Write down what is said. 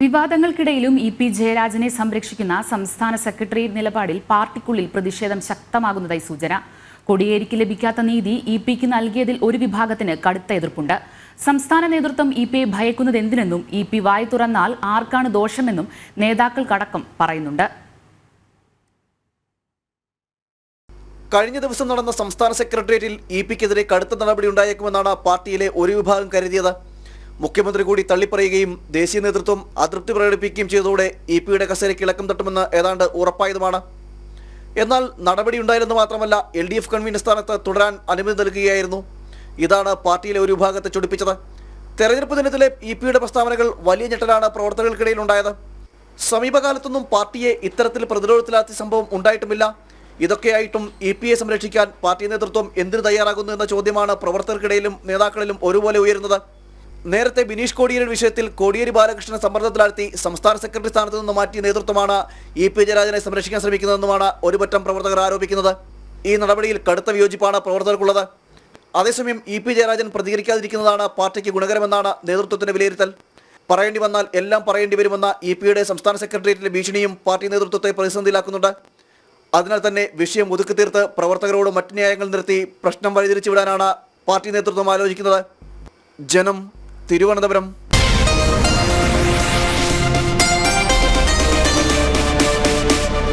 വിവാദങ്ങൾക്കിടയിലും EP. ജയരാജനെ സംരക്ഷിക്കുന്ന സംസ്ഥാന secretariat നിലപാടിൽ പാർട്ടിക്കുള്ളിൽ പ്രതിഷേധം ശക്തമാകുന്നതായി സൂചന. കോടിയേരിക്ക് ലഭിക്കാത്ത നീതി ഇ.പിക്ക് നൽകിയതിൽ ഒരു വിഭാഗത്തിന് കടുത്ത എതിർപ്പുണ്ട്. സംസ്ഥാന നേതൃത്വം ഇ.പിയെ ഭയക്കുന്നത് എന്തിനെന്നും ഇ.പി വായി തുറന്നാൽ ആർക്കാണ് ദോഷമെന്നും നേതാക്കൾക്കടക്കം പറയുന്നുണ്ട്. കഴിഞ്ഞ ദിവസം നടന്ന സംസ്ഥാന സെക്രട്ടേറിയറ്റിൽ ഇ.പിക്കെതിരെ കടുത്ത നടപടി ഉണ്ടായേക്കുമെന്നാണ് പാർട്ടിയിലെ ഒരു വിഭാഗം കരുതിയത്. മുഖ്യമന്ത്രി കൂടി തള്ളിപ്പറയുകയും ദേശീയ നേതൃത്വം അതൃപ്തി പ്രകടിപ്പിക്കുകയും ചെയ്തതോടെ ഇ.പിയുടെ കസേരയ്ക്ക് ഇളക്കം തട്ടുമെന്ന് ഏതാണ്ട് ഉറപ്പായതുമാണ്. എന്നാൽ നടപടിയുണ്ടായില്ലെന്ന് മാത്രമല്ല, LDF കൺവീനർ സ്ഥാനത്ത് തുടരാൻ അനുമതി നൽകുകയായിരുന്നു. ഇതാണ് പാർട്ടിയിലെ ഒരു വിഭാഗത്തെ ചൊടിപ്പിച്ചത്. തെരഞ്ഞെടുപ്പ് ദിനത്തിലെ ഇ.പിയുടെ പ്രസ്താവനകൾ വലിയ ഞെട്ടലാണ് പ്രവർത്തകർക്കിടയിൽ ഉണ്ടായത്. സമീപകാലത്തൊന്നും പാർട്ടിയെ ഇത്തരത്തിൽ പ്രതിരോധത്തിലാക്കിയ സംഭവം ഉണ്ടായിട്ടുമില്ല. ഇതൊക്കെയായിട്ടും ഇ.പിയെ സംരക്ഷിക്കാൻ പാർട്ടി നേതൃത്വം എന്തിനു തയ്യാറാകുന്നു എന്ന ചോദ്യമാണ് പ്രവർത്തകർക്കിടയിലും നേതാക്കളിലും ഒരുപോലെ ഉയരുന്നത്. നേരത്തെ ബിനീഷ് കോടിയേരി വിഷയത്തിൽ കോടിയേരി ബാലകൃഷ്ണനെ സമ്മർദ്ദത്തിലാഴ്ത്തി സംസ്ഥാന സെക്രട്ടറി സ്ഥാനത്ത് നിന്ന് മാറ്റിയ നേതൃത്വമാണ് ഇ.പി. ജയരാജനെ സംരക്ഷിക്കാൻ ശ്രമിക്കുന്നതെന്നുമാണ് ഒരുപറ്റം പ്രവർത്തകർ ആരോപിക്കുന്നത്. ഈ നടപടിയിൽ കടുത്ത വിയോജിപ്പാണ് പ്രവർത്തകർക്കുള്ളത്. അതേസമയം ഇ.പി. ജയരാജൻ പ്രതികരിക്കാതിരിക്കുന്നതാണ് പാർട്ടിക്ക് ഗുണകരമെന്നാണ് നേതൃത്വത്തിന്റെ വിലയിരുത്തൽ. പറയേണ്ടി വന്നാൽ എല്ലാം പറയേണ്ടി വരുമെന്ന ഇ.പിയുടെ സംസ്ഥാന സെക്രട്ടേറിയറ്റിലെ ഭീഷണിയും പാർട്ടി നേതൃത്വത്തെ പ്രതിസന്ധിയിലാക്കുന്നുണ്ട്. അതിനാൽ തന്നെ വിഷയം ഒതുക്കി തീർത്ത് പ്രവർത്തകരോട് മറ്റ് ന്യായങ്ങൾ നിർത്തി പ്രശ്നം വഴിതിരിച്ചുവിടാനാണ് പാർട്ടി നേതൃത്വം ആലോചിക്കുന്നത്. ജനം, തിരുവനന്തപുരം.